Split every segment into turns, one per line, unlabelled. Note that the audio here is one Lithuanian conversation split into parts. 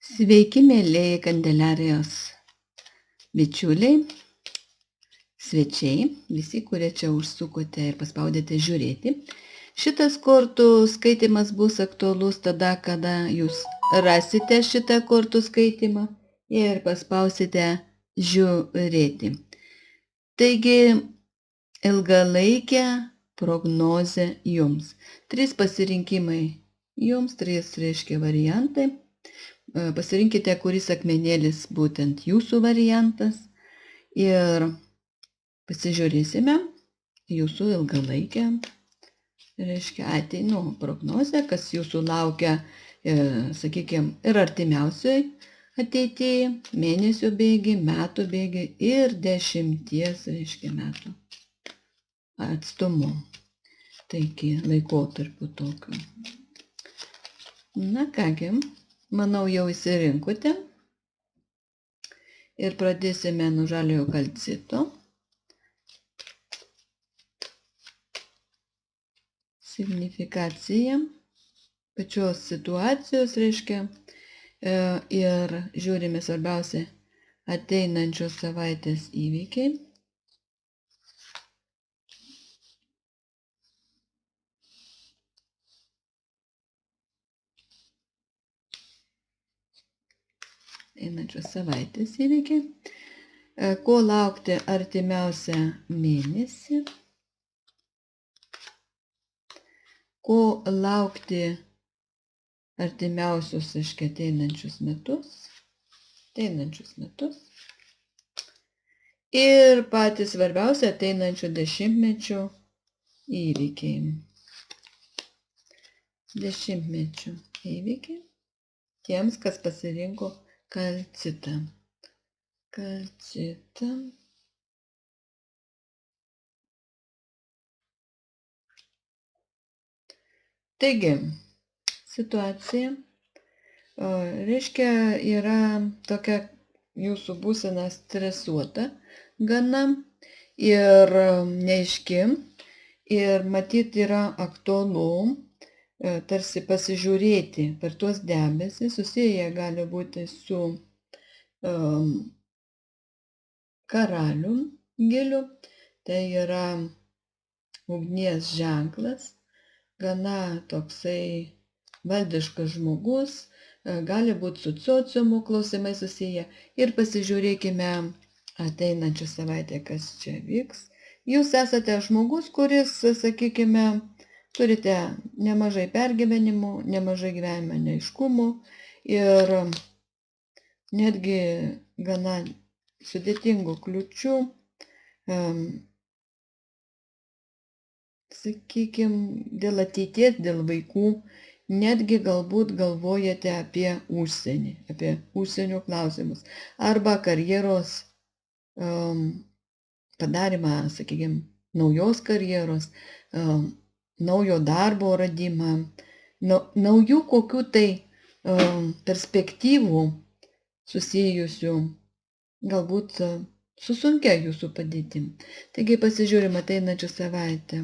Sveiki, mėlėjai Kandeliarijos bičiuliai, svečiai, visi, kurie čia užsukote ir paspaudėte žiūrėti. Šitas kortų skaitimas bus aktualus tada, kada jūs rasite šitą kortų skaitimą ir paspausite žiūrėti. Taigi, ilgalaikė prognozė jums. 3 pasirinkimai jums, 3 reiškia variantai. Pasirinkite, kuris akmenėlis būtent jūsų variantas ir pasižiūrėsime jūsų ilgalaikę, reiškia prognozę, kas jūsų laukia, sakykime, ir artimiausioj ateityje, mėnesio bėgi, metų bėgi ir 10, reiškia, metų atstumu. Taigi, laikotarpiu tokiu. Na kągi, manau, jau įsirinkote ir pradėsime nuo žaliojo kalcito. Signifikacija pačios situacijos reiškia ir žiūrime svarbiausia ateinančios savaitės įvykiai. Einančios savaitės įvykiai, ko laukti artimiausią mėnesį, ko laukti artimiausius, aiškiai, ateinančius metus ir patys svarbiausia ateinančių dešimtmečių įvykiai. Dešimtmečių įvykiai tiems, kas pasirinko kalcitą. Taigi, situacija, reiškia, yra tokia jūsų būsena stresuota gana ir neaiški ir matyt yra aktualu tarsi pasižiūrėti per tuos debesis, susiję gali būti su karalium giliu, tai yra ugnies ženklas, gana toksai valdiškas žmogus, gali būti su sociumo klausimai susiję ir pasižiūrėkime ateinančią savaitę, kas čia vyks. Jūs esate žmogus, kuris, sakykime, turite nemažai pergyvenimų, nemažai gyvenime neaiškumų ir netgi gana sudėtingų kliūčių, sakykime, dėl ateities, dėl vaikų, netgi galbūt galvojate apie užsienį, apie užsienio klausimus arba karjeros padarymą, sakykime, naujos karjeros, naujo darbo radimą, naujų kokių tai perspektyvų susijusių galbūt su sunkia jūsų padėtim. Taigi pasižiūrim ateinančią savaitę.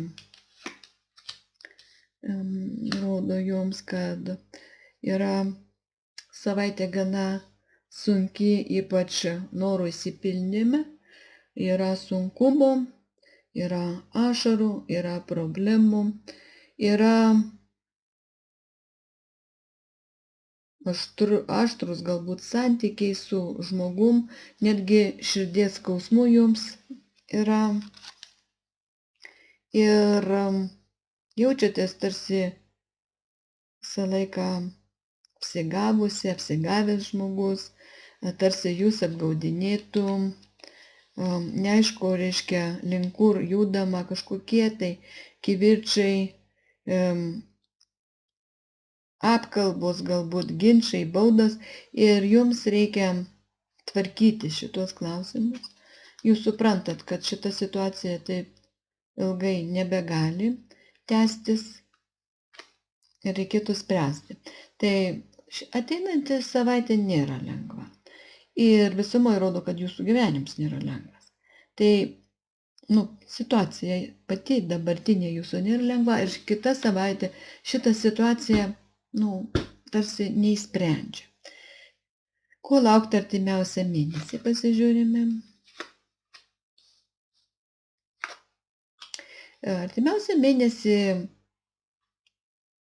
Rodo jums, kad yra savaitė gana sunki, ypač norų įsipildyme, yra sunkumų, yra ašarų, yra problemų, yra aštrus galbūt santykiai su žmogum, netgi širdies skausmų jums yra ir jaučiatės tarsi visą laiką apsigavęs žmogus, tarsi jūs apgaudinėtų, neaišku, reiškia, link kur judama, kažkokie tai kivirčiai, apkalbos, galbūt ginčai, baudos ir jums reikia tvarkyti šitos klausimus. Jūs suprantat, kad šita situacija taip ilgai nebegali tęstis ir reikėtų spręsti. Tai ateinanti savaitė nėra lengva. Ir visumoje rodo, kad jūsų gyvenimas nėra lengvas. Tai, situacija pati dabartinė jūsų nėra lengva ir kita savaitė šitą situaciją, tarsi neįsprendžia. Ko laukti artimiausią mėnesį, pasižiūrime. Artimiausią mėnesį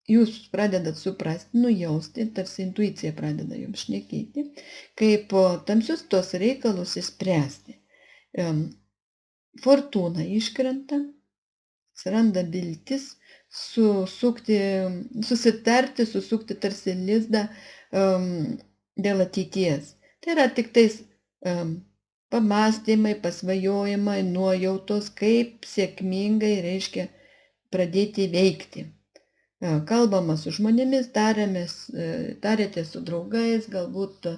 jūs pradedat suprasti, nujausti, tarsi intuicija pradeda jums šnekėti, kaip tamsius tos reikalus išspręsti. Fortūna iškrenta, atsiranda viltis, susitarti, susukti tarsi lizdą dėl ateities. Tai yra tik tais pamastymai, pasvajojimai, nuojautos, kaip sėkmingai reiškia pradėti veikti. Kalbama su žmonėmis, tarėte su draugais, galbūt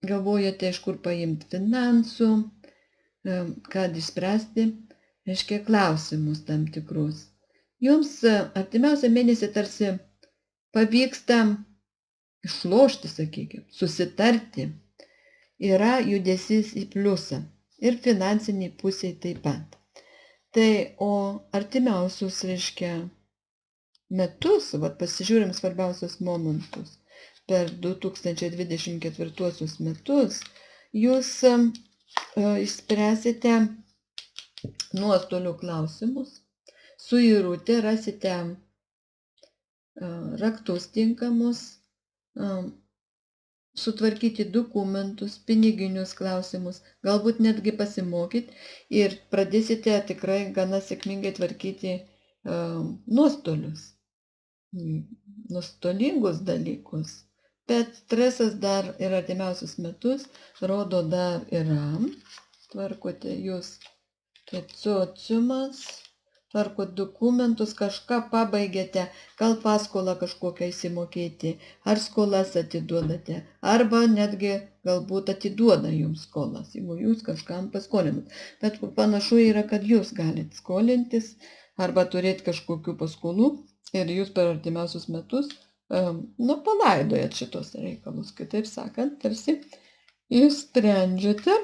galvojate, iš kur paimti finansų, kad išspręsti, reiškia, klausimus tam tikrus. Jums artimiausią mėnesį tarsi pavyksta išlošti, sakykime, susitarti. Yra judesys į pliusą ir finansiniai pusiai taip pat. Tai, o artimiausius, reiškia, metus, pasižiūrim svarbiausius momentus, per 2024 metus, jūs išspręsite nuostolių klausimus, suirutę rasite raktus tinkamus, sutvarkyti dokumentus, piniginius klausimus, galbūt netgi pasimokyti ir pradėsite tikrai gana sėkmingai tvarkyti nuostolius, nuostolingus dalykus. Bet stresas dar ir artimiausius metus, rodo, dar yra. Tvarkote jūs, tai sociumas, tvarkot dokumentus, kažką pabaigėte, gal paskolą kažkokią įsimokėti, ar skolas atiduodate, arba netgi galbūt atiduoda jums skolas, jeigu jūs kažkam paskolinat. Bet panašu yra, kad jūs galite skolintis, arba turėti kažkokių paskolų ir jūs per artimiausius metus palaidojat šitos reikalus, kitaip sakant, tarsi išsprendžiate.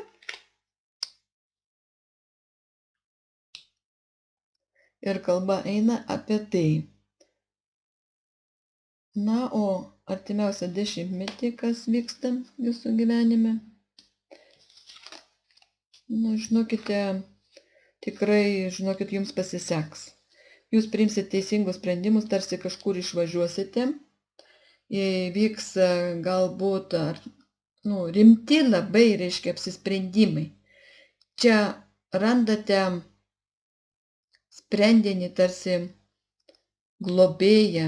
Ir kalba eina apie tai. Na, o artimiausią 10-metį, kas vyksta jūsų gyvenime? Žinokite, tikrai, jums pasiseks. Jūs priimsite teisingus sprendimus, tarsi kažkur išvažiuosite. Vyks galbūt rimti labai, reiškia, apsisprendimai. Čia randate sprendinį tarsi globėją.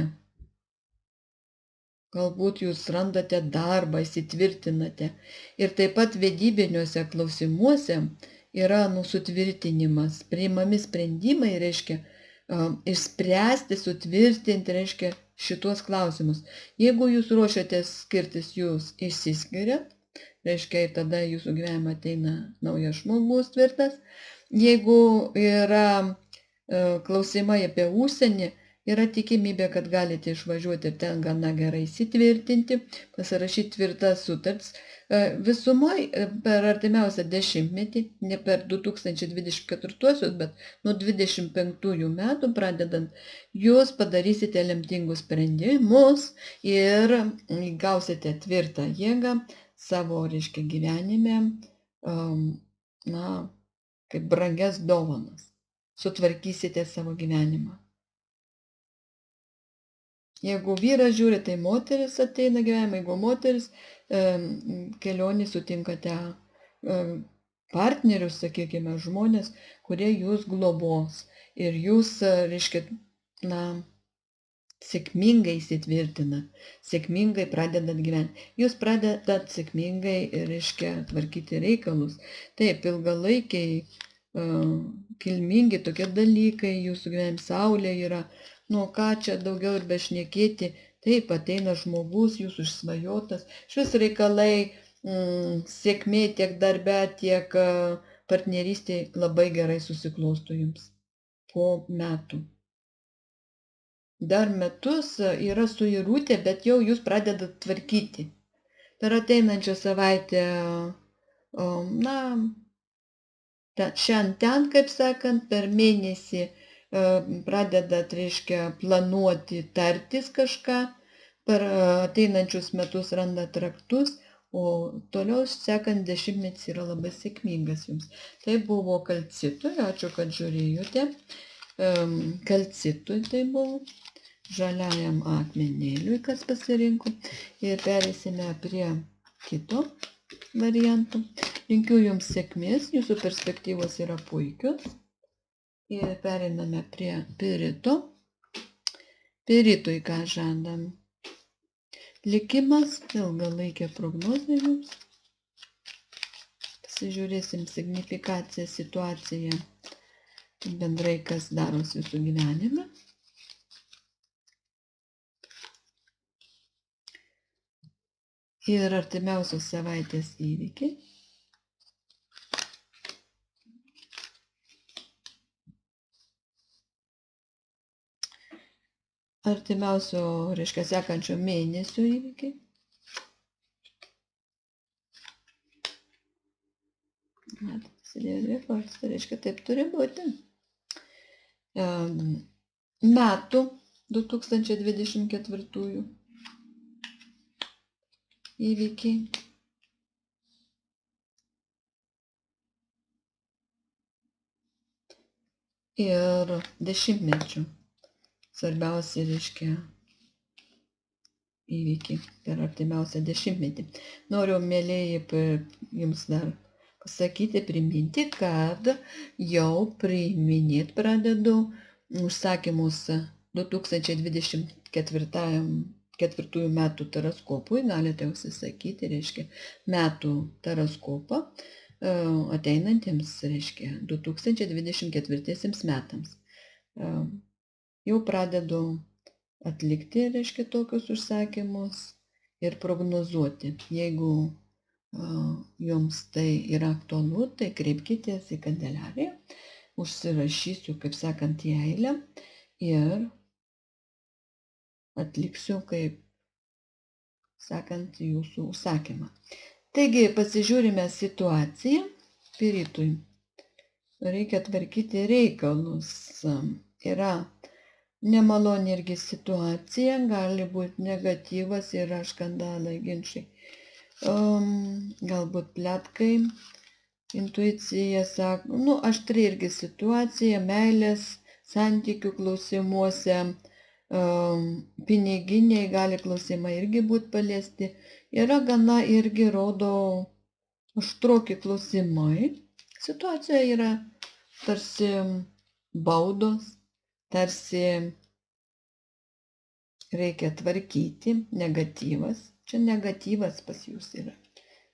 Galbūt jūs randate darbą, įsitvirtinate. Ir taip pat vedybiniuose klausimuose yra sutvirtinimas. Priimami sprendimai, reiškia, išspręsti, sutvirtinti, reiškia, šituos klausimus. Jeigu jūs ruošiatės skirtis, jūs išsiskiriat, reiškia, tada jūsų gyvenimą ateina naujas žmogus tvirtas. Jeigu yra klausimai apie užsienį, yra tikimybė, kad galite išvažiuoti ir ten gana gerai įsitvirtinti, pasirašyti tvirtas sutartis. Visumai per artimiausią 10-metį, ne per 2024, bet nuo 2025 metų pradedant, jūs padarysite lemtingus sprendimus ir gausite tvirtą jėgą savo, reiškia, gyvenime, kaip brangias dovanas. Sutvarkysite savo gyvenimą. Jeigu vyras žiūri, tai moteris ateina gyvenimą, jeigu moteris kelionį sutinkate partnerius, sakykime, žmonės, kurie jūs globos ir jūs, reiškia, sėkmingai įsitvirtinat, sėkmingai pradedat gyventi. Jūs pradedat sėkmingai, reiškia, tvarkyti reikalus. Taip, ilgalaikiai, kilmingi tokie dalykai, jūsų gyvenime saulė yra, ką čia daugiau ir bešnekėti, taip ateina žmogus, jūsų išsvajotas, šis reikalai, sėkmė tiek darbe, tiek partnerystėje labai gerai susiklosto jums po metų. Dar metus yra suirutė, bet jau jūs pradedat tvarkyti. Per ateinančią savaitę, šiandien ten, kaip sakant, per mėnesį pradedat, reiškia, planuoti, tartis kažką, per ateinančius metus randat raktus, o toliau sekant dešimtmetis yra labai sėkmingas jums. Tai buvo kalcitui, ačiū, kad žiūrėjote. Kalcitui tai buvo, žaliajam akmenėliui, kas pasirinko. Ir perėsime prie kito varianto. Linkiu jums sėkmės, jūsų perspektyvos yra puikios. Ir pereiname prie pirito. Piritui ką žadam? Likimas, ilgalaikė prognozė jums. Pasižiūrėsim signifikaciją, situaciją, bendrai kas darosi jūsų gyvenime. Ir artimiausios savaitės įvykiai. Artimiausio, reiškia, sekančio mėnesio įvykiai. Tai reiškia, taip turi būti. Metų 2024 įvykiai. Ir dešimtmečių. Svarbiausia, reiškia, įvykiai per artimiausią dešimtmetį. Noriu, mėlėjai, jums dar pasakyti, priminti, kad jau priiminėt pradedu užsakymus 2024 metų taroskopui. Galite užsisakyti, reiškia, metų taroskopą ateinantiems, reiškia, 2024 metams. Jau pradedu atlikti, reiškia, tokius užsakymus ir prognozuoti. Jeigu jums tai yra aktualu, tai kreipkitės į kancelariją, užsirašysiu, kaip sakant, į eilę ir atliksiu, kaip sakant, jūsų užsakymą. Taigi, pasižiūrime situaciją. Piritui reikia tvarkyti reikalus. Yra nemaloni irgi situacija, gali būti negatyvas, yra skandalai, ginčiai. Galbūt pletkai, intuicija sako, aštri irgi situacija, meilės, santykių klausimuose, piniginiai gali klausimai irgi būti paliesti. Yra gana irgi rodo aštroki klausimai. Situacija yra tarsi baudos, tarsi reikia tvarkyti, negatyvas. Čia negatyvas pas jūs yra,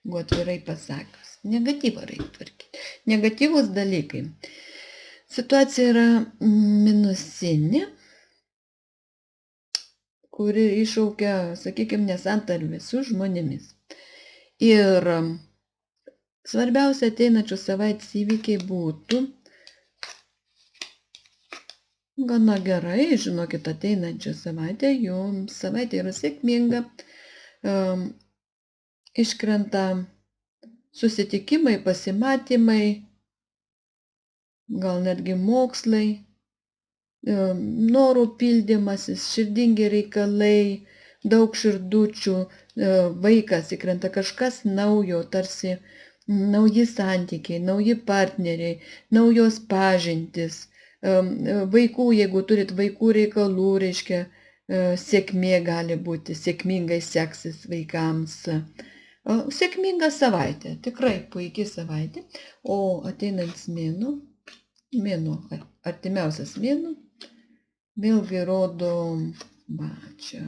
buvo atvirai pasakius. Negatyvą reikia tvarkyti. Negatyvus dalykai. Situacija yra minusinė, kuri iššaukia, sakykime, nesantarvę su žmonėmis. Ir svarbiausia ateinančių savaitės įvykiai būtų gana gerai, žinokit, ateinančią savaitę, jums savaitė yra sėkminga, iškrenta susitikimai, pasimatymai, gal netgi mokslai, norų pildymasis, širdingi reikalai, daug širdučių, vaikas įkrenta kažkas naujo, tarsi nauji santykiai, nauji partneriai, naujos pažintys. Vaikų, jeigu turit vaikų reikalų, reiškia, sėkmė gali būti, sėkmingai seksis vaikams. Sėkminga savaitė, tikrai puikiai savaitė, o ateinantis mėnuo, artimiausias mėnuo, vėlgi rodo, čia,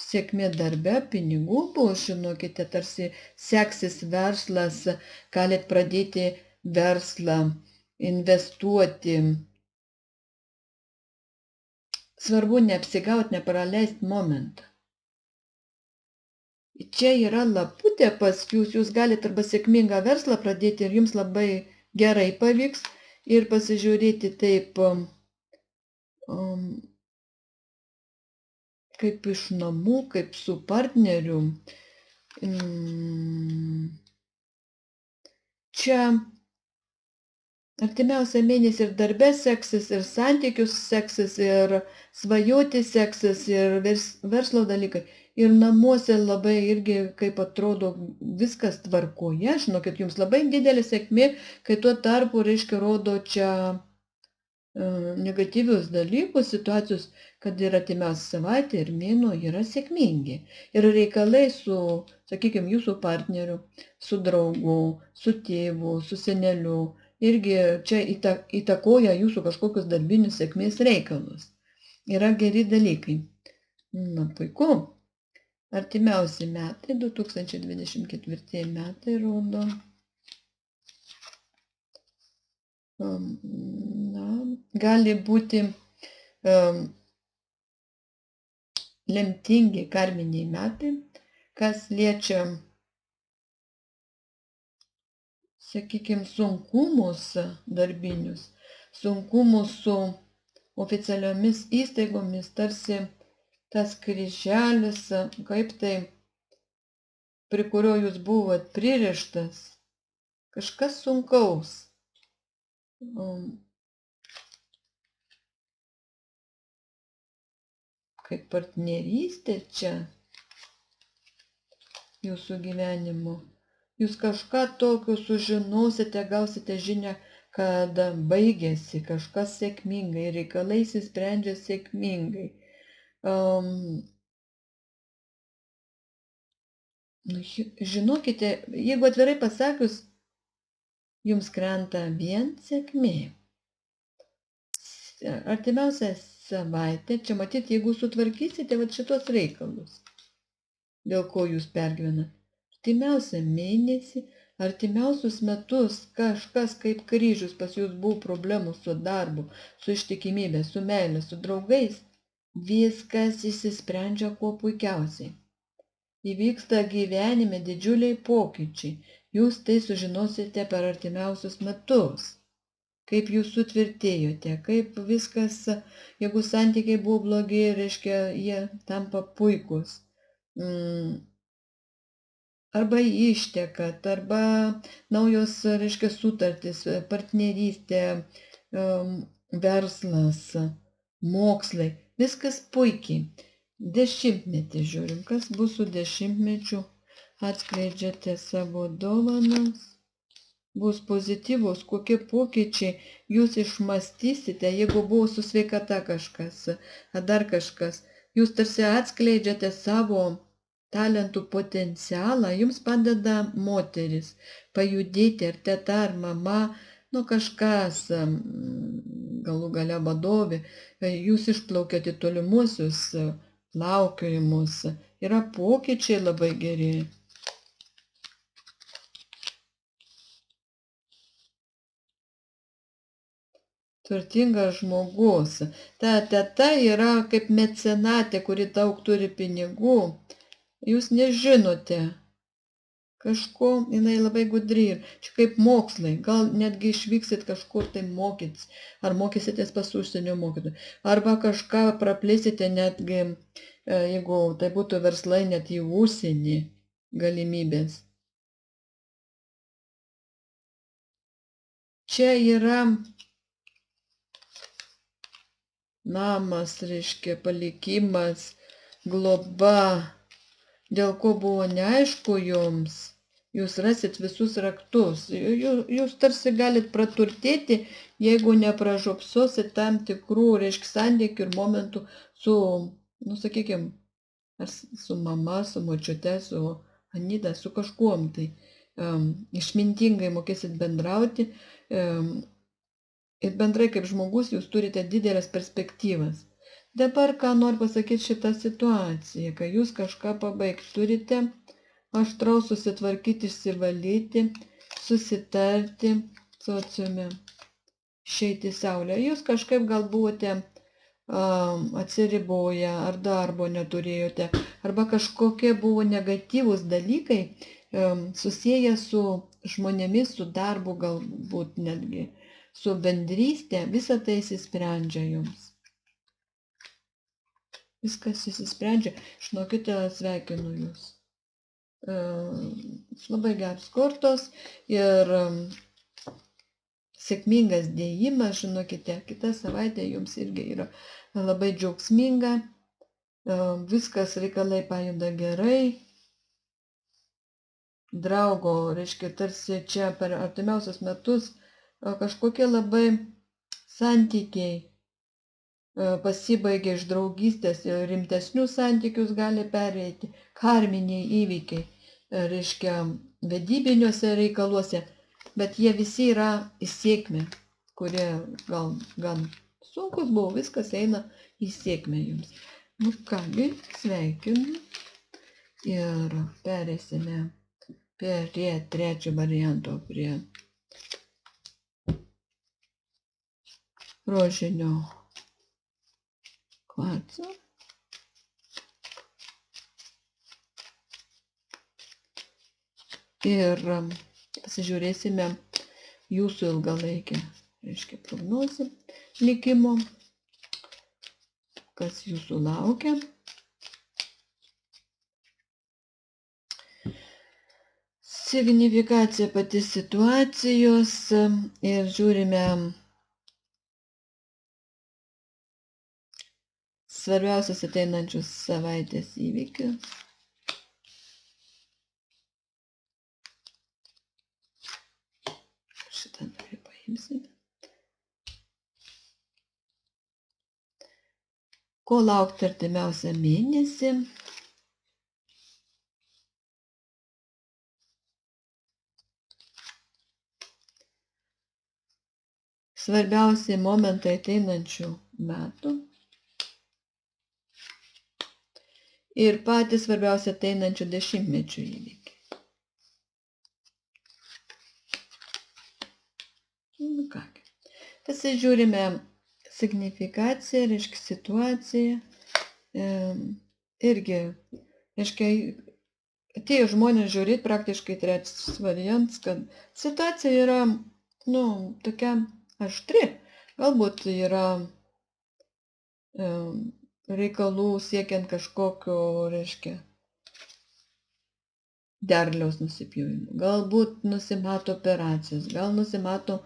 sėkmė darbe, pinigų buvo, žinokite, tarsi seksis verslas, galit pradėti verslą, investuoti. Svarbu neapsigauti, nepraleisti momentą. Čia yra laputė pas jūs, jūs galite arba sėkmingą verslą pradėti ir jums labai gerai pavyks ir pasižiūrėti taip, kaip iš namų, kaip su partneriu. Čia artimiausią mėnesį ir darbe seksis, ir santykius seksis, ir svajoti seksis, ir verslo dalykai. Ir namuose labai irgi, kaip atrodo, viskas tvarkoje. Žinokit, jums labai didelė sėkmė, kai tuo tarpu, reiškia, rodo čia negatyvius dalykus, situacijos, kad ir artimiausia savaitė ir mėnuo yra sėkmingi. Ir reikalai su, sakykime, jūsų partneriu, su draugu, su tėvu, su seneliu, irgi čia įtakoja jūsų kažkokius darbinius sėkmės reikalus. Yra geri dalykai. Na, puiku. Artimiausi metai, 2024 metai rodo. Na, gali būti lemtingi karminiai metai, kas liečia, sakykime, sunkumus darbinius, sunkumus su oficialiomis įstaigomis, tarsi tas kryželis, kaip tai, prie kurio jūs buvot pririštas, kažkas sunkaus. Kaip partnerystė čia jūsų gyvenimo. Jūs kažką tokio sužinosite, gausite žinią, kad baigėsi kažkas sėkmingai, reikalai įsisprendžia sėkmingai. Žinokite, jeigu atvirai pasakius, jums krenta vien sėkmė. Artimiausią savaitę, čia matyti, jeigu sutvarkysite šitos reikalus, dėl ko jūs pergyvenate, artimiausią mėnesį, artimiausius metus kažkas kaip kryžius pas jūs buvo problemų su darbu, su ištikimybė, su meilė, su draugais, viskas išsisprendžia kuo puikiausiai. Įvyksta gyvenime didžiuliai pokyčiai, jūs tai sužinosite per artimiausius metus. Kaip jūs sutvirtėjote, kaip viskas, jeigu santykiai buvo blogi, reiškia, jie tampa puikus. Arba ištekat, arba naujos, reiškia, sutartys, partnerystė, verslas, mokslai, viskas puikiai. Dešimtmetį žiūrim, kas bus su dešimtmečiu, atskleidžiate savo dovanas. Bus pozityvus, kokie pokyčiai jūs išmastysite, jeigu buvo su sveikata kažkas, ar dar kažkas. Jūs tarsi atskleidžiate savo talentų potencialą, jums padeda moteris pajudėti, ar teta, ar mama, nu kažkas, galų gale vadovė, jūs išplaukiate tolimuosius plaukiojimus, yra pokyčiai labai geri. Turtingas žmogus. Ta teta yra kaip mecenatė, kuri daug turi pinigų. Jūs nežinote kažko, jinai labai gudri. Čia kaip mokslai. Gal netgi išvyksit kažkur tai mokytis. Ar mokysitės pas užsienio mokytojų. Arba kažką praplėsite netgi, jeigu tai būtų verslai, net į užsienį galimybės. Čia yra namas, reiškia, palikimas, globa, dėl ko buvo neaišku jums, jūs rasit visus raktus. Jūs tarsi galit praturtėti, jeigu nepražopsosit tam tikrų, reiškia, santykių ir momentų su, nu, sakykime, su mama, su močiute, su Anita, su kažkuom tai. Išmintingai mokėsit bendrauti. Ir bendrai kaip žmogus jūs turite didelės perspektyvas. Dabar ką noriu pasakyti šitą situaciją, kai jūs kažką pabaigti turite, aštraus susitvarkyti, išsivalyti, susitarti sociume, išeiti saulę. Jūs kažkaip gal buvote atsiriboję, ar darbo neturėjote, arba kažkokie buvo negatyvūs dalykai susiję su žmonėmis, su darbu galbūt netgi. Su bendrystė, visą tai įsisprendžia jums. Viskas įsisprendžia. Žinokite, sveikinu jūs. Labai geros kortos ir sėkmingas dėjimas, žinokite, kita savaitė jums irgi yra labai džiaugsminga, viskas reikalai pajuda gerai, draugo, reiškia, tarsi čia per artimiausius metus kažkokie labai santykiai pasibaigia iš draugystės ir rimtesnius santykius gali pereiti, karminiai įvykiai, reiškia, vedybiniuose reikaluose, bet jie visi yra į sėkmę, kurie gal gan sunkus buvo, viskas eina į sėkmę jums. Nu kągi, sveikinu ir perėsime prie trečio varianto, prie rožinio kvarco. Ir pasižiūrėsime jūsų ilgalaikę, reiškia, prognozę likimo, kas jūsų laukia. Signifikacija pati situacijos ir žiūrime svarbiausius ateinančius savaitės įvykius. Šitą dar paimsime. Ko laukti artimiausią mėnesį? Svarbiausi momentai ateinančių metų ir patys svarbiausi ateinančių dešimtmečių įvykiai. Nu kągi, pasižiūrime signifikaciją, reiškia situaciją. Irgi, reiškia, atėjo žmonės žiūrėti praktiškai trečias variantas, kad situacija yra, tokia aštri. Galbūt yra reikalų siekiant kažkokio, reiškia, derliaus nusipjovimo. Galbūt nusimato operacijos, gal nusimato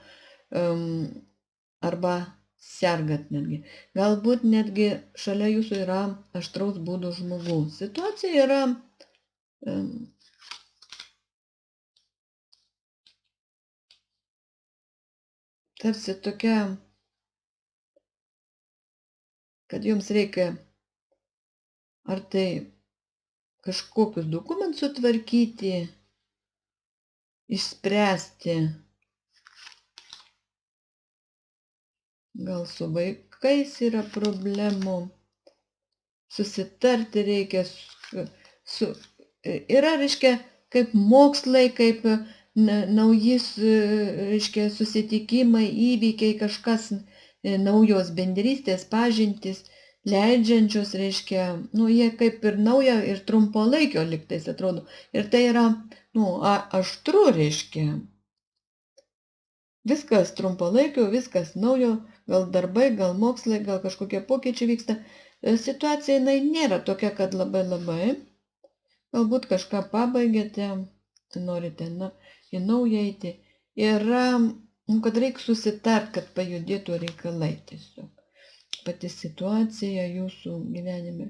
arba sergat netgi. Galbūt netgi šalia jūsų yra aštraus būdo žmogus. Situacija yra tarsi tokia, kad jums reikia ar tai kažkokius dokumentus sutvarkyti, išspręsti, gal su vaikais yra problemų, susitarti reikia, yra, reiškia, kaip mokslai, kaip nauji, reiškia, susitikimai, įvykiai, kažkas naujos bendrystės, pažintys, leidžiančios, reiškia, jie kaip ir nauja ir trumpalaikio lygtais atrodo. Ir tai yra, aštru, reiškia. Viskas trumpalaikio, viskas naujo, gal darbai, gal mokslai, gal kažkokie pokyčiai vyksta. Situacija nėra tokia, kad labai. Galbūt kažką pabaigėte, norite į naują eiti. Yra, kad reikia susitart, kad pajudėtų reikalai tiesiog. Pati situacija jūsų gyvenime,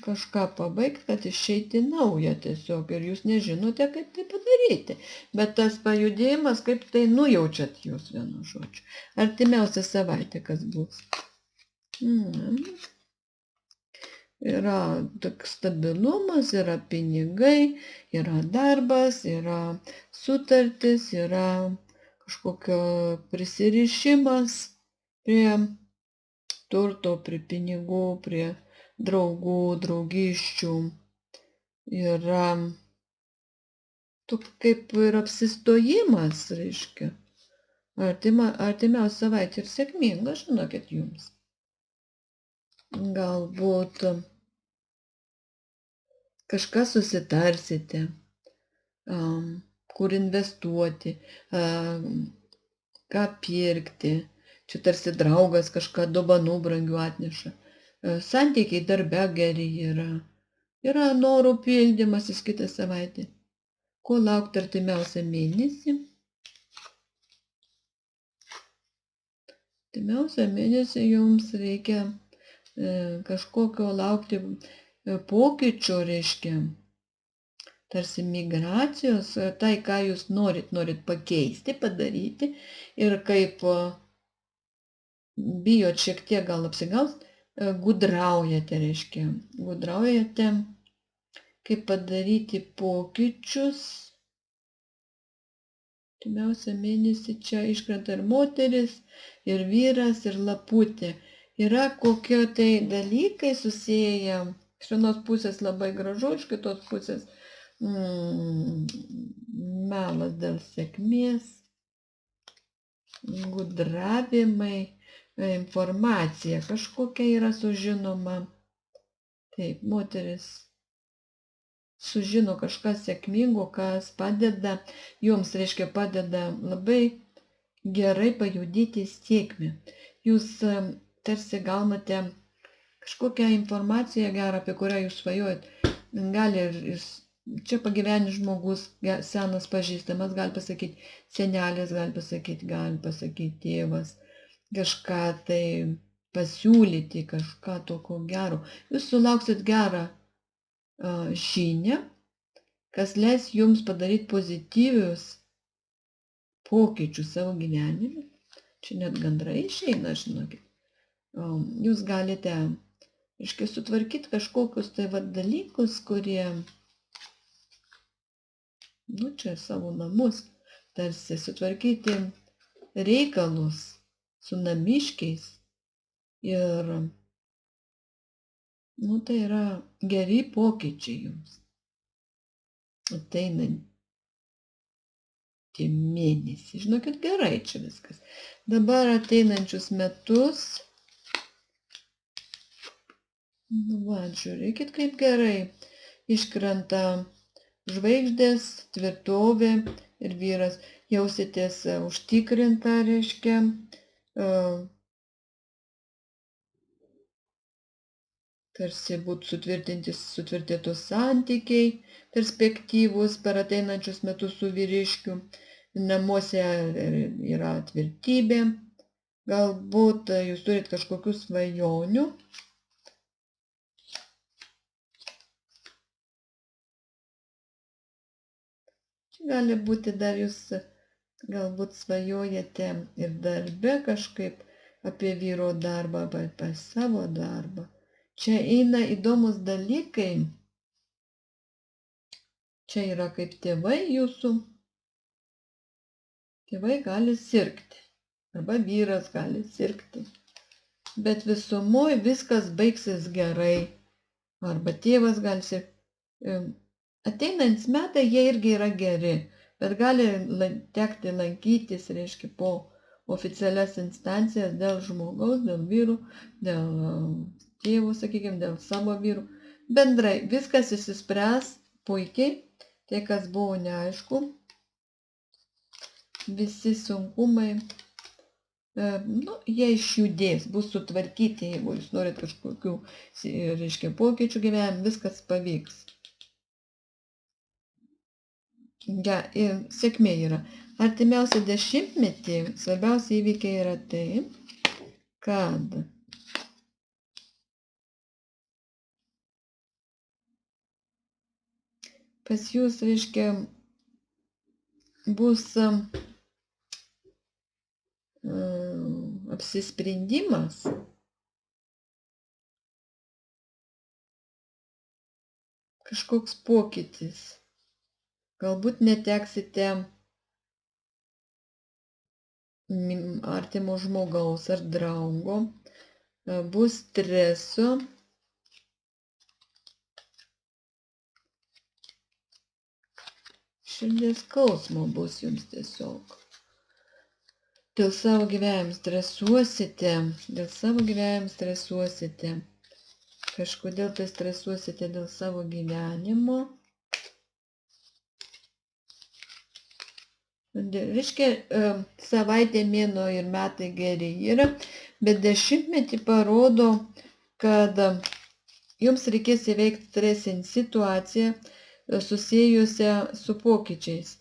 kažką pabaigti, kad išeiti naują tiesiog. Ir jūs nežinote, kaip tai padaryti. Bet tas pajudėjimas, kaip tai nujaučiat jūs, vienu žodžiu. Artimiausia savaitė, kas bus. Yra toks stabilumas, yra pinigai, yra darbas, yra sutartis, yra kažkokio prisirišimas prie turto, prie pinigų, prie draugų, draugyščių. Yra toks kaip ir apsistojimas, reiškia. Artimiausia savaitė ir sėkminga, žinokit, jums. Galbūt kažką susitarsite, kur investuoti, ką pirkti. Čia tarsi draugas kažką dovanų brangių atneša. Santykiai darbe geri yra. Yra norų pildymasis kitą savaitę. Ko laukti artimiausią mėnesį? Artimiausią mėnesį jums reikia kažkokio laukti pokyčio, reiškia, tarsi migracijos, tai, ką jūs norit pakeisti, padaryti ir kaip bijot šiek tiek gal apsigaust, gudraujate, reiškia, gudraujate, kaip padaryti pokyčius. Artimiausią mėnesį čia iškrenta ir moteris, ir vyras, ir laputė. Yra kokie tai dalykai susiję, iš vienos pusės labai gražu, iš kitos pusės melas dėl sėkmės, gudravimai, informacija kažkokia yra sužinoma. Taip, moteris sužino kažką sėkmingo, kas padeda, jums, reiškia, padeda labai gerai pajudyti sėkmę. Jūs tarsi gaunate kažkokią informaciją gerą, apie kurią jūs svajojat. Gali ir čia pagyvenęs žmogus, senas pažįstamas, gali pasakyti senelis, gali pasakyti tėvas, kažką tai pasiūlyti, kažką tokio gero. Jūs sulauksit gerą žinią, kas leis jums padaryti pozityvius pokyčius savo gyvenime. Čia net gandrai išeina, žinokit. Jūs galite, reiškia, sutvarkyti kažkokius tai dalykus, kurie, čia savo namus, tarsi sutvarkyti reikalus su namiškiais ir, tai yra geri pokyčiai jums. Ateinantį mėnesį. Žinokit, gerai čia viskas. Dabar ateinančius metus, žiūrėkit, kaip gerai iškrenta žvaigždės, tvirtovė ir vyras. Jausitės užtikrinta, reiškia, tarsi būtų sutvirtėtos santykiai, perspektyvus per ateinančius metus su vyriškiu. Namuose yra tvirtybė. Galbūt jūs turit kažkokių svajonių. Gali būti dar jūs galbūt svajojate ir darbe kažkaip apie vyro darbą, apie savo darbą. Čia eina įdomus dalykai. Čia yra kaip tėvai jūsų. Tėvai gali sirgti. Arba vyras gali sirgti. Bet visumoje viskas baigsis gerai. Arba tėvas gali sirgti. Ateinantys metai jie irgi yra geri. Bet gali tekti lankytis, reiškia, po oficialias instancijas dėl žmogaus, dėl vyrų, dėl tėvų, sakykime, dėl savo vyrų. Bendrai viskas išsispręs puikiai. Tai, kas buvo neaišku, visi sunkumai, jie išjudės, bus sutvarkyti, jeigu jūs norit kažkokių, reiškia, pokyčių gyvenime, viskas pavyks. Ir sėkmė yra. Artimiausią dešimtmetį svarbiausia įvykiai yra tai, kad pas jūs, reiškia, bus apsisprendimas, kažkoks pokytis. Galbūt neteksite artimo žmogaus ar draugo, bus streso. Širdies skausmo bus jums tiesiog. Dėl savo gyvenimo stresuosite. Kažkodėl tai stresuosite dėl savo gyvenimo. Reiškia, savaitė, mėnuo ir metai geri yra, bet dešimtmetį parodo, kad jums reikės įveikti stresinį situaciją, susijusią su pokyčiais.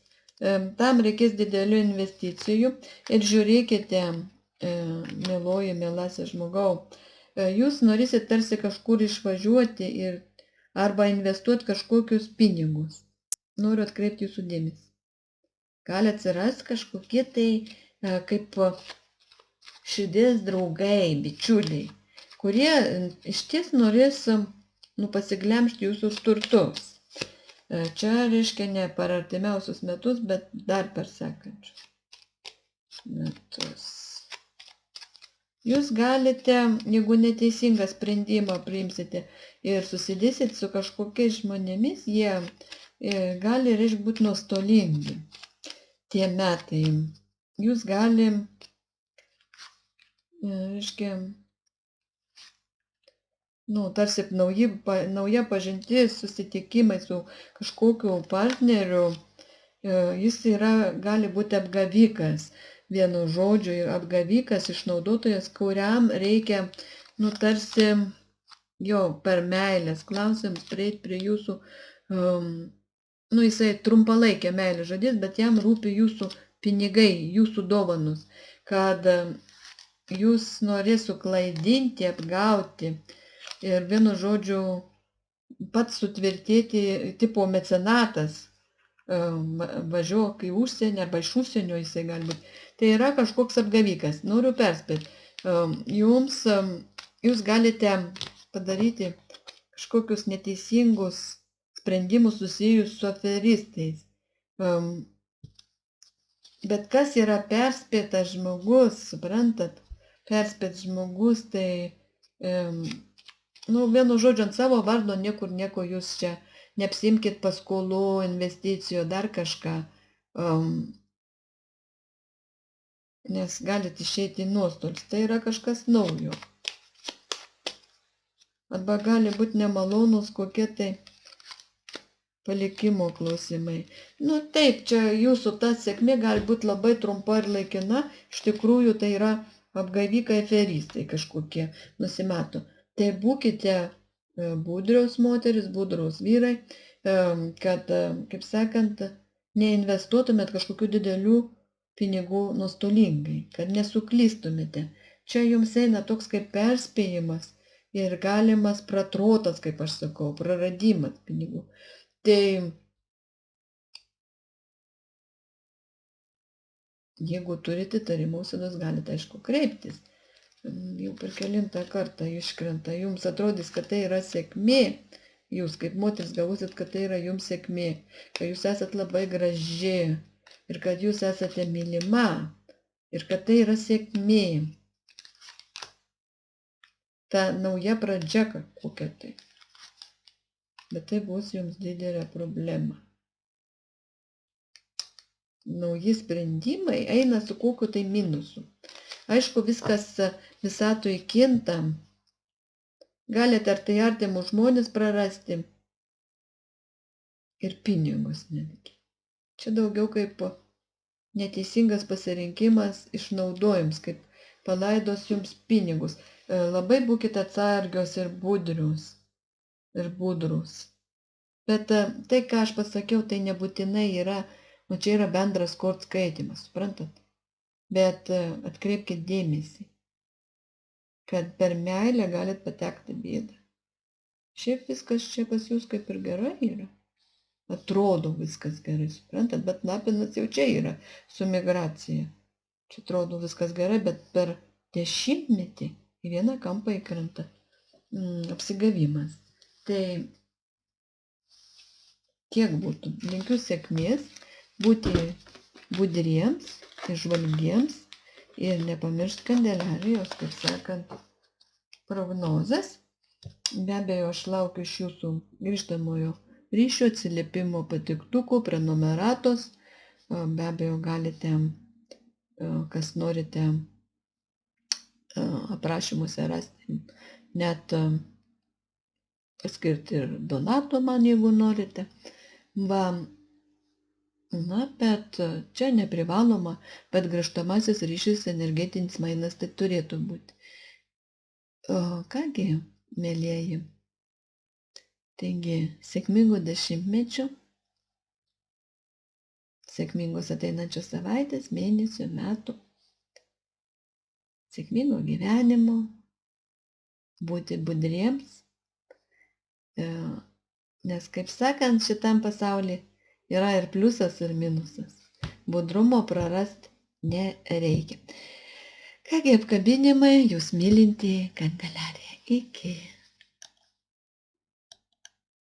Tam reikės didelių investicijų ir žiūrėkite, mielasis žmogau, jūs norėsit tarsi kažkur išvažiuoti arba investuoti kažkokius pinigus. Noriu atkreipti jūsų dėmesį. Gali atsirasti kažkokie tai kaip širdies draugai, bičiuliai, kurie iš ties norės pasiglemžti jūsų turtus. Čia reiškia ne per artimiausius metus, bet dar per sekančius metus. Jūs galite, jeigu neteisingą sprendimą priimsite ir susidėsit su kažkokiais žmonėmis, jie gali, reiškia, būti nuostolingi. Tie metai. Jūs gali, reiškia, tarsi nauja pažintis, susitikimai su kažkokiu partneriu, jis gali būti apgavikas. Vienu žodžiu, apgavikas, išnaudotojas, kuriam reikia, tarsi jo per meilės klausimus prieiti prie jūsų, jisai trumpalaikė meilė žadės, bet jam rūpi jūsų pinigai, jūsų dovanos, kad jūs norės suklaidinti, apgauti. Ir vienu žodžiu, pats sutvirtėti tipo mecenatas, važiuok į užsienį arba iš užsienio jisai gali būti. Tai yra kažkoks apgavikas. Noriu perspėti. Jūs galite padaryti kažkokius neteisingus sprendimus susijus su aferistais. Bet kas yra perspėtas žmogus, suprantat? Perspėtas žmogus, tai vienu žodžiu, ant savo vardo nieko jūs čia neapsimkit paskolų, investicijų, dar kažką, nes galite išeiti į nuostolius. Tai yra kažkas naujo. Arba gali būti nemalonus kokie tai palikimo klausimai. Taip, čia jūsų ta sėkmė gali būti labai trumpa ir laikina, iš tikrųjų tai yra apgavikai aferistai kažkokie nusimato. Tai būkite budrios moteris, budros vyrai, kad, kaip sakant, neinvestuotumėt kažkokių didelių pinigų nuostolingai, kad nesuklystumėte. Čia jums eina toks kaip perspėjimas ir galimas pratrotas, kaip aš sakau, praradimas pinigų. Tai jeigu turite įtarimų, visada galite, aišku, kreiptis. Jau per kelintą kartą iškrenta, jums atrodys, kad tai yra sėkmė, jūs kaip moteris galvosit, kad tai yra jums sėkmė, kad jūs esat labai graži ir kad jūs esate mylima ir kad tai yra sėkmė. Ta nauja pradžia kokia tai. Bet tai bus jums didelė problema. Nauji sprendimai eina su kokiu tai minusu. Aišku, viskas visatoje kinta. Galite ar tai artimus žmonės prarasti ir pinigus netgi. Čia daugiau kaip neteisingas pasirinkimas išnaudojims, kaip palaidos jums pinigus. Labai būkite atsargios ir budrius. Bet tai, ką aš pasakiau, tai nebūtinai yra, čia yra bendras kortų skaitymas, suprantat? Bet atkreipkite dėmesį, kad per meilę galit patekti bėdą. Šiaip viskas čia pas jūs kaip ir gerai yra. Atrodo viskas gerai, suprantat, bet lapinas jau čia yra su migracija. Čia atrodo viskas gerai, bet per 10 į vieną kampą įkrenta apsigavimas. Tai tiek būtų. Linkiu sėkmės, būti budriems, išvalgiems ir nepamiršti kandeliarijos, kaip sakant, prognozes. Be abejo, aš laukiu iš jūsų grįžtamojo ryšio, atsiliepimo, patiktukų, prenumeratos. Be abejo, galite, kas norite, aprašymuose rasti, net paskirti ir donato man, jeigu norite. Bet čia neprivaloma, bet grįžtamasis ryšys, energetinis mainas tai turėtų būti. Kągi, mėlieji, Taigi, sėkmingų dešimtmečių, sėkmingos ateinančios savaitės, mėnesių, metų, sėkmingo gyvenimo, būti budriems, nes, kaip sakant, šitam pasaulyje yra ir pliusas, ir minusas. Budrumo prarasti nereikia. Kągi, apkabinimai, jūs mylinti Kandelarija. Iki.